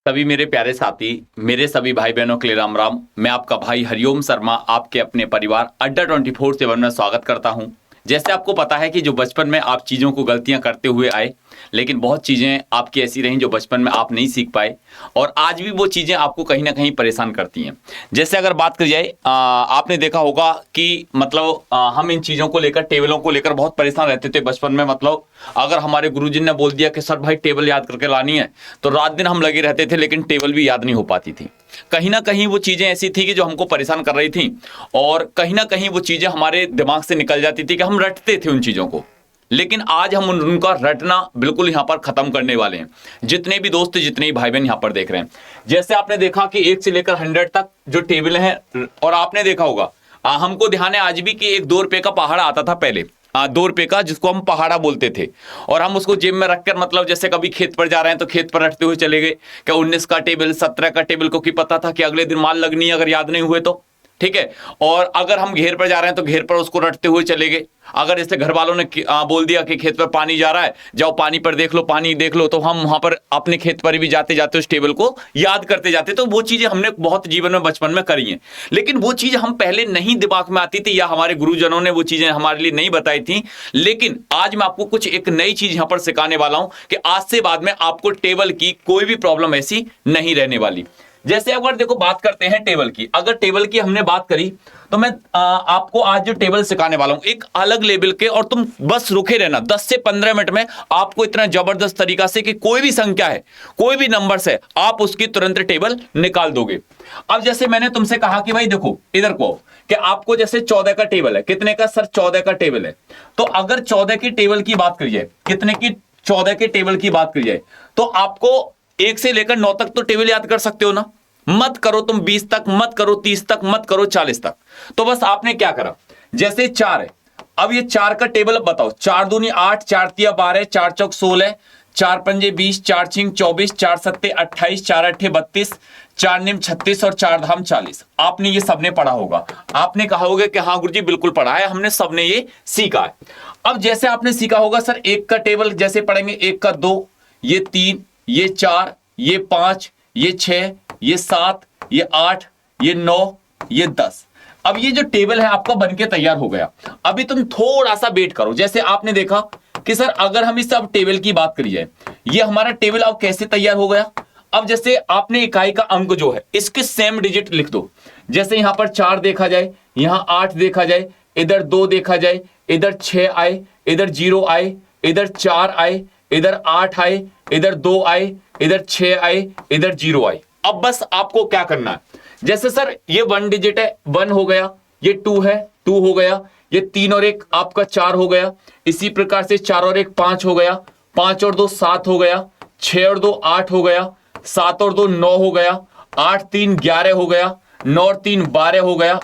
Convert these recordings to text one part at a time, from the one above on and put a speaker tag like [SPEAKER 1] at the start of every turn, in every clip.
[SPEAKER 1] सभी मेरे प्यारे साथी, मेरे सभी भाई बहनों के लिए राम राम। मैं आपका भाई हरिओम शर्मा आपके अपने परिवार अड्डा 24/7 में स्वागत करता हूं। जैसे आपको पता है कि जो बचपन में आप चीज़ों को गलतियां करते हुए आए, लेकिन बहुत चीज़ें आपकी ऐसी रहीं जो बचपन में आप नहीं सीख पाए और आज भी वो चीज़ें आपको कहीं ना कहीं परेशान करती हैं। जैसे अगर बात की जाए, आपने देखा होगा कि मतलब हम इन चीज़ों को लेकर, टेबलों को लेकर बहुत परेशान रहते थे बचपन में। मतलब अगर हमारे गुरुजी ने बोल दिया कि सर भाई टेबल याद करके लानी है, तो रात दिन हम लगे रहते थे, लेकिन टेबल भी याद नहीं हो पाती थी। कहीं ना कहीं वो चीज़ें ऐसी थी कि जो हमको परेशान कर रही थी और कहीं ना कहीं वो चीज़ें हमारे दिमाग से निकल जाती थी कि हम रटते थे उन चीज़ों को। लेकिन आज हम उनका रटना बिल्कुल यहाँ पर खत्म करने वाले हैं। जितने भी दोस्त, जितने भी भाई बहन यहाँ पर देख रहे हैं, जैसे आपने देखा कि 1 से लेकर 100 तक जो टेबल हैं, और आपने देखा होगा, हमको ध्यान है आज भी कि एक 2 रुपए का पहाड़ा आता था पहले, 2 रुपए का, जिसको हम पहाड़ा बोलते थे। और हम उसको जेब में रखकर, मतलब जैसे कभी खेत पर जा रहे हैं तो खेत पर रखते हुए चले गए। क्या 19 का टेबल, 17 का टेबल को की पता था कि अगले दिन माल लगनी है अगर याद नहीं हुए तो, ठीक है। और अगर हम घेर पर जा रहे हैं तो घेर पर उसको रटते हुए चले गए। अगर जैसे घर वालों ने बोल दिया कि खेत पर पानी जा रहा है, जाओ पानी पर देख लो, पानी देख लो, तो हम वहां पर अपने खेत पर भी जाते जाते उस टेबल को याद करते जाते। तो वो चीजें हमने बहुत जीवन में बचपन में करी हैं, लेकिन वो चीज हम पहले नहीं दिमाग में आती थी या हमारे गुरुजनों ने वो चीजें हमारे लिए नहीं बताई थी। लेकिन आज मैं आपको कुछ एक नई चीज यहां पर सिखाने वाला हूं कि आज से बाद में आपको टेबल की कोई भी प्रॉब्लम ऐसी नहीं रहने वाली। जैसे अगर देखो बात करते हैं टेबल की, अगर टेबल की हमने बात करी तो मैं आपको आज जो टेबल सिखाने वाला हूं एक अलग लेवल के, और तुम बस रुके रहना 10 से 15 मिनट में आपको इतना जबरदस्त तरीका से कि कोई भी संख्या है, कोई भी नंबर है, आप उसकी तुरंत टेबल निकाल दोगे। अब जैसे मैंने तुमसे कहा कि भाई देखो इधर को, कि आपको जैसे 14 का टेबल है, कितने का सर? 14 का टेबल है। तो अगर 14 की टेबल की बात करी जाए, कितने की? 14 के टेबल की बात करी जाए तो आपको 1 से लेकर 9 तक तो टेबल याद कर सकते हो ना। मत करो तुम 20 तक, मत करो 30 तक, मत करो 40 तक। तो बस आपने क्या करा, जैसे 4 है, अब ये 4 का टेबल अब बताओ। 4 दूनी 8, 4 तिया 12, 4 चौक 16, 4 पंजे 20, 4 छिंग 24, 4 सत्ते 28, 4 अट्ठे 32, 4 निम 36 और 4 धाम 40। आपने ये सबने पढ़ा होगा। आपने कहा होगा कि हाँ गुरुजी बिल्कुल पढ़ा है, हमने सबने ये सीखा है। अब जैसे आपने सीखा होगा सर 1 का टेबल जैसे पढ़ेंगे, 1 का 2, ये 3, ये 4, ये 5, ये 6, ये 7, ये 8, ये 9, ये 10। अब ये जो टेबल है आपका बनके तैयार हो गया। अभी तुम थोड़ा सा वेट करो। जैसे आपने देखा कि सर अगर हम इस अब टेबल की बात करी जाए, ये हमारा टेबल अब कैसे तैयार हो गया। अब जैसे आपने इकाई का अंक जो है इसके सेम डिजिट लिख दो। जैसे यहां पर 4 देखा जाए, यहां 8 देखा जाए, इधर 2 देखा जाए, इधर 6 आए, इधर 0 आए, इधर 4 आए, इधर 8 आए, इधर 2 आए, इधर 6 आए, इधर 0 आए। अब बस आपको क्या करना है, जैसे सर ये 1 डिजिट है, 1 हो गया, ये 2 है, 2 हो गया, ये 3 और 1 आपका 4 हो गया। इसी प्रकार से 4 और 1 5 हो गया, 5 और 2 7 हो गया, 6 और 2 8 हो गया, 7 और 2 9 हो गया, 8 3 11 हो गया, 9 और 3 12 हो गया।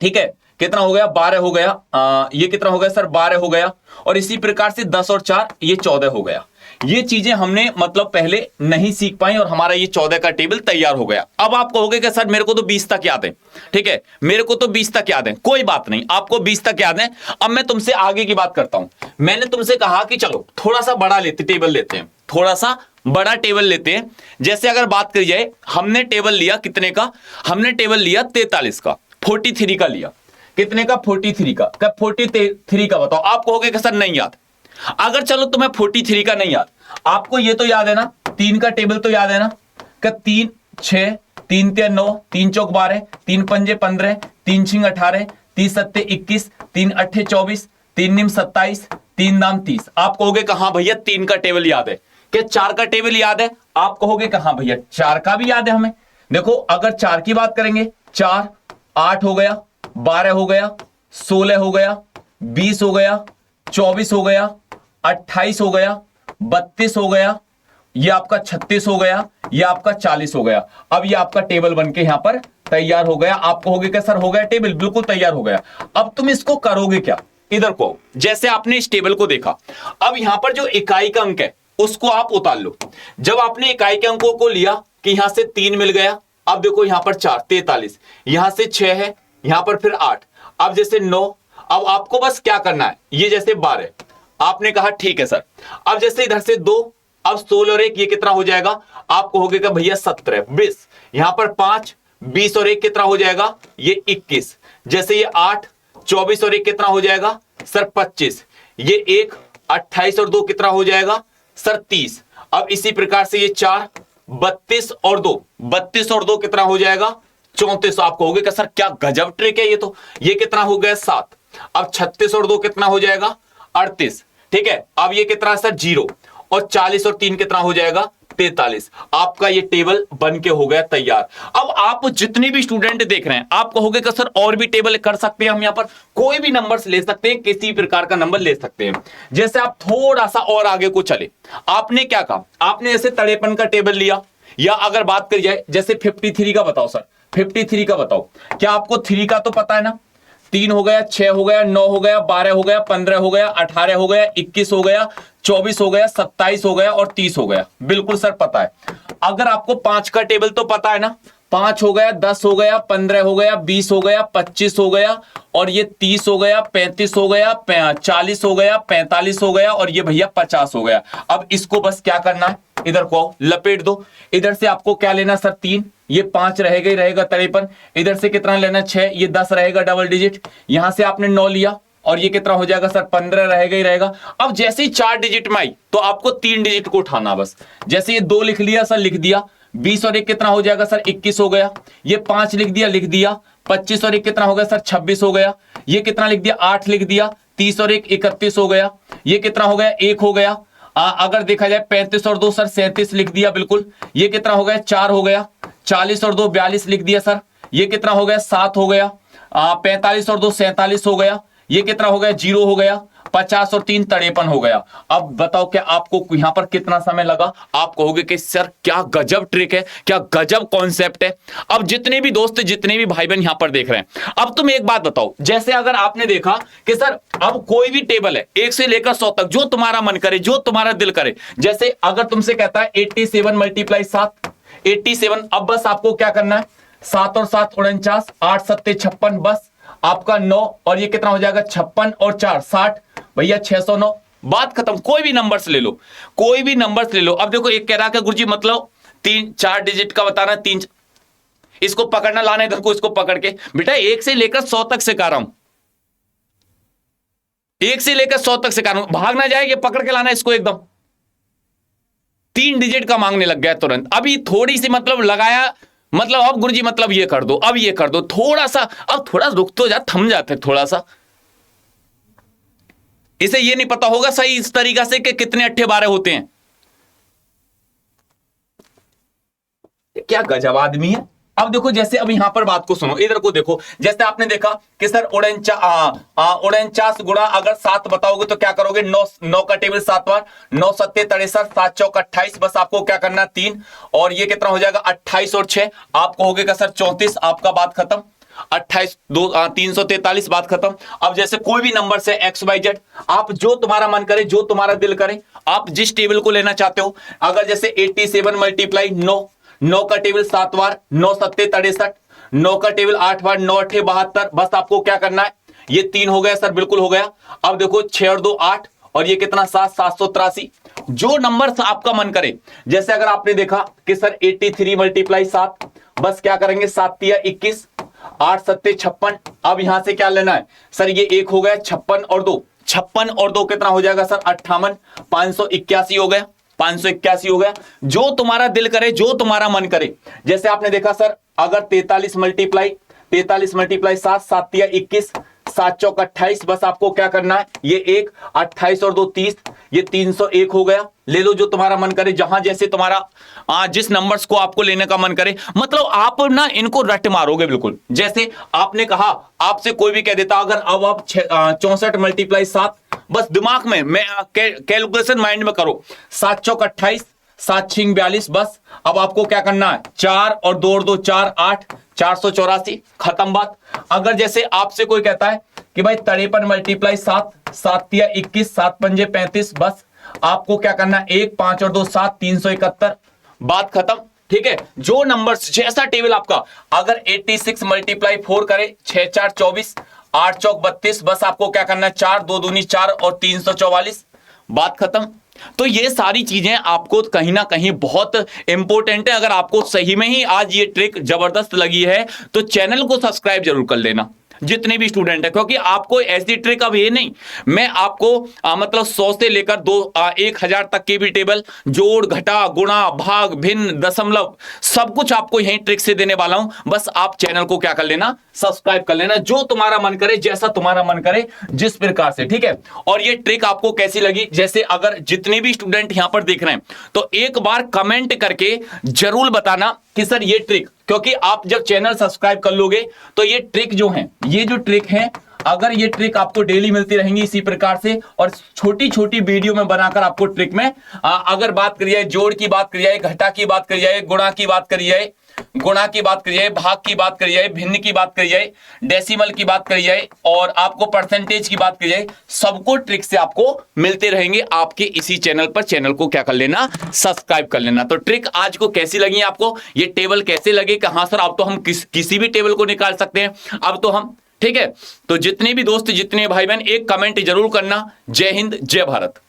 [SPEAKER 1] ठीक है, कितना हो गया? 12 हो गया। ये कितना हो गया सर? 12 हो गया। और इसी प्रकार से 10 और 4 ये 14 हो गया। ये चीजें हमने मतलब पहले नहीं सीख पाई और हमारा ये 14 का टेबल तैयार हो गया। अब आप कहोगे कि सर मेरे को तो 20 तक याद है। ठीक है, मेरे को तो 20 तक याद है। कोई बात नहीं, आपको 20 तक याद है। अब मैं तुमसे आगे की बात करता हूं। मैंने तुमसे कहा कि चलो थोड़ा सा बड़ा टेबल लेते हैं, थोड़ा सा बड़ा टेबल लेते हैं। जैसे अगर बात करी जाए, हमने टेबल लिया कितने का? हमने टेबल लिया 43 का, 43 का लिया। कितने का? 43 का। क्या 43 का बताओ। आप कहोगे कि सर नहीं याद। अगर चलो तुम्हें 43 का नहीं याद, आपको ये तो याद है ना, 3 का टेबल तो याद है ना। क्या 3 6, 3 तिया 9, 3 चौक 12, 3 पंजे 15, 3 छिंग 18, 3 सत्ते 21, 3 अट्ठे 24, 3 निम 27, 3 दाम 30। आप कहोगे कि हाँ भैया 3 का टेबल याद है। क्या 4 का टेबल याद है? आप कहोगे कि हाँ भैया 4 का भी याद है हमें। देखो अगर 4 की बात करेंगे, 4 8 हो गया, 12 हो गया, 16 हो गया, 20 हो गया, 24 हो गया, 28 हो गया, 32 हो गया, ये आपका 36 हो गया, ये आपका 40 हो गया। अब ये आपका टेबल बनके यहां पर तैयार हो गया। आप कहोगे कि सर हो गया टेबल? बिल्कुल तैयार हो गया। अब तुम इसको करोगे क्या? इधर को, जैसे आपने इस टेबल को देखा, अब यहां पर जो इकाई का अंक है उसको आप उतार लो। जब आपने इकाई के अंकों को लिया कि यहां से 3 मिल गया, अब देखो यहां पर 4 43, यहां से 6 है, यहां पर फिर 8, अब जैसे 9। अब आपको बस क्या करना है, ये जैसे 12, आपने कहा ठीक है सर। अब जैसे इधर से 2, अब 16 और 1 ये कितना हो जाएगा, आपको हो गया भैया 17, 20, यहां पर 5, 20 और 1 कितना हो जाएगा, ये 21, जैसे ये 8, 24 और 1 कितना हो जाएगा सर 25, ये 1, 28 और 2 कितना हो जाएगा सर 30। अब इसी प्रकार से ये 4, 32 और 2, 32 और 2 कितना हो जाएगा 34। आपको हो गया सर क्या गजब ट्रिक है ये तो। ये कितना हो गया 7, अब 36 और 2 कितना हो जाएगा 38, ठीक है। अब ये कितना सर 0, और 40 और 3 कितना हो जाएगा 43। आपका ये टेबल बन के हो गया तैयार। अब आप जितने भी स्टूडेंट देख रहे हैं आपको हो गया सर और भी टेबल कर सकते हैं हम, यहां पर कोई भी नंबर्स ले सकते हैं, किसी प्रकार का नंबर ले सकते हैं। जैसे आप थोड़ा सा और आगे को चले, आपने क्या कहा, आपने ऐसे तड़ेपन का टेबल लिया, या अगर बात करी जाए जैसे 53 का बताओ सर, 53 का बताओ, क्या आपको 3 का तो पता है ना, 3 हो गया, 6 हो गया, 9 हो गया, 12 हो गया, 15 हो गया, 18 हो गया, 21 हो गया, 24 हो गया, 27 हो गया और 30 हो गया। बिल्कुल सर पता है। अगर आपको 5 का टेबल तो पता है ना, 5 हो गया, 10 हो गया, 15 हो गया, 20 हो गया, 25 हो गया और ये 30 हो गया, 35 हो गया, 40 हो गया, 45 हो गया और ये भैया 50 हो गया। अब इसको बस क्या करना है, इधर को लपेट दो, इधर से आपको क्या लेना सर 3, ये 5 रहेगा ही रहेगा 53, इधर से कितना लेना 6, ये 10 रहेगा डबल डिजिट, यहां से आपने 9 लिया और ये कितना हो जाएगा सर 15 रहेगा ही रहेगा। अब जैसे ही 4 डिजिट में आई तो आपको 3 डिजिट को उठाना बस, जैसे ये 2 लिख लिया सर, लिख दिया, 20 और 1 कितना हो जाएगा सर 21 हो गया, ये 5 लिख दिया, लिख दिया, 25 और 1 कितना हो गया सर 26 हो गया, ये कितना लिख दिया 8 लिख दिया, 30 और 1 31 हो गया, ये कितना हो गया 1 हो गया। अगर देखा जाए 35 और 2 सर 37 लिख दिया बिल्कुल, ये कितना हो गया 4 हो गया, 40 और 2 42 लिख दिया सर, ये कितना हो गया 7 हो गया, 45 और 2 47 हो गया, ये कितना हो गया 0 हो गया, 50 और 3 53 हो गया। अब बताओ क्या आपको यहां पर कितना समय लगा, आप कहोगे कि सर क्या गजब ट्रिक है, क्या गजब कॉन्सेप्ट है। अब जितने भी दोस्त जितने भी भाई बहन यहां पर देख रहे हैं, अब तुम एक बात बताओ, जैसे अगर आपने देखा कि सर अब कोई भी टेबल है 1 से लेकर 100 तक, जो तुम्हारा मन करे, जो तुम्हारा दिल करे, जैसे अगर तुमसे कहता है 87 मल्टीप्लाई 7, 87, अब बस आपको क्या करना है, 7 और 7 49, 8 7 56, बस आपका 9 और ये कितना हो जाएगा 56 और 4 60, भैया 609, बात खत्म। कोई भी नंबर्स ले लो, कोई भी नंबर्स ले लो। अब देखो एक कह रहा है गुरुजी मतलब 3-4 डिजिट का बताना, 3, इसको पकड़ना, लाना इधर को, इसको पकड़ के बेटा 1 से लेकर 100 तक सिखा रहा हूं, 1 से लेकर 100 तक सिखा रहा हूं, भाग ना जाए, ये पकड़ के लाना इसको एकदम। 3 डिजिट का मांगने लग गया तुरंत, अभी थोड़ी सी मतलब लगाया, मतलब अब गुरुजी मतलब ये कर दो, अब ये कर दो, थोड़ा सा, अब थोड़ा रुक तो जा, थम जाते थोड़ा सा। इसे ये नहीं पता होगा सही इस तरीका से कि कितने 8 12 होते हैं। क्या गजब आदमी है। अब देखो जैसे अब यहां पर बात को सुनो, इधर को देखो, जैसे आपने देखा कि सर 49 गुणा अगर 7 बताओगे तो क्या करोगे, 9 का टेबल 7 बार, 9 सत्ते 63, 7 चौक 28, बस आपको क्या करना 3 और ये कितना हो जाएगा 28 और 6, आपको हो गया सर 34, आपका बात खत्म। 28 2 343, बात खत्म। अब जैसे कोई भी नंबर से XYZ, आप जो तुम्हारा मन करे, जो तुम्हारा दिल करे, आप जिस टेबल को लेना चाहते हो, अगर जैसे 87 मल्टीप्लाई 9 का टेबल 7 बार, 9 सत्ते 63, 9 का टेबल 8 बार, 9 8 72, बस आपको क्या करना है, ये 3 हो गया सर, बिल्कुल हो गया। अब देखो 6 और 2 8 और ये कितना 7 783, जो नंबर आपका मन करे। जैसे अगर आपने देखा कि सर 83 मल्टीप्लाई 7, बस क्या करेंगे 7 तिया 21, 8 सत्ते 56, अब यहां से क्या लेना है सर, ये 1 हो गया, 56 और 2, 56 और 2 कितना हो जाएगा सर 58, 581 हो गया, 581 हो गया। जो तुम्हारा दिल करे, जो तुम्हारा मन करे। जैसे आपने देखा सर अगर 43 मल्टीप्लाई 7, 7 तिया 21, 7 चौक 28, बस आपको क्या करना है, ये 1 28 और 2 30, ये 301 हो गया। ले लो जो तुम्हारा मन करे, जहां जैसे तुम्हारा जिस नंबर्स को आपको लेने का मन करे, मतलब आप ना इनको रट मारोगे बिल्कुल। जैसे आपने कहा, आपसे कोई भी कह देता अगर अब आप 64 मल्टीप्लाई 7, बस दिमाग में मैं कैलकुलेशन माइंड में करो, 7 चौक 28, 7 6 42, बस अब आपको क्या करना है 4 और 2 और 2 4 8, 484, खत्म बात। अगर जैसे आपसे कोई कहता है कि भाई 53 मल्टीप्लाई 7, 7 तिया 21, 7 पंजे 35, बस आपको क्या करना है 1 5 और 2 7, 371, बात खत्म। ठीक है, जो नंबर्स जैसा टेबल आपका, अगर 86 मल्टीप्लाई 4 करे, 6 4 24, 8 चौक 32, बस आपको क्या करना है 4 2 दूनी 4 और 344, बात खत्म। तो ये सारी चीजें आपको कहीं ना कहीं बहुत इंपॉर्टेंट है। अगर आपको सही में ही आज ये ट्रिक जबरदस्त लगी है तो चैनल को सब्सक्राइब जरूर कर लेना, जितने भी स्टूडेंट है, क्योंकि आपको ऐसी ट्रिक अब ये नहीं, मैं आपको मतलब 100 से लेकर 1000 तक के भी टेबल, जोड़ घटा गुणा भाग भिन्न दशमलव सब कुछ आपको यही ट्रिक से देने वाला हूं। बस आप चैनल को क्या कर लेना, सब्सक्राइब कर लेना, जो तुम्हारा मन करे, जैसा तुम्हारा मन करे, जिस प्रकार से, ठीक है। और ये ट्रिक आपको कैसी लगी, जैसे अगर जितने भी स्टूडेंट यहां पर देख रहे हैं तो एक बार कमेंट करके जरूर बताना कि सर ये ट्रिक, क्योंकि आप जब चैनल सब्सक्राइब कर लोगे तो ये ट्रिक जो है, ये जो ट्रिक है, अगर ये ट्रिक आपको डेली मिलती रहेंगी इसी प्रकार से, और छोटी छोटी वीडियो में बनाकर आपको ट्रिक में अगर बात करी जाए, जोड़ की बात करी जाए, घटा की बात करी जाए, गुणा की बात करी जाए, गुणा की बात करी जाए, भाग की बात करी जाए, भिन्न की बात करी जाए, डेसिमल की बात करी जाए, और आपको परसेंटेज की बात करी जाए, सबको ट्रिक से आपको मिलते रहेंगे आपके इसी चैनल पर। चैनल को क्या कर लेना, सब्सक्राइब कर लेना। तो ट्रिक आज को कैसी लगी आपको, ये टेबल कैसे लगे कि हाँ सर अब तो हम किसी भी टेबल को निकाल सकते हैं, अब तो हम, ठीक है। तो जितने भी दोस्त, जितने भाई बहन, एक कमेंट जरूर करना। जय हिंद, जय भारत।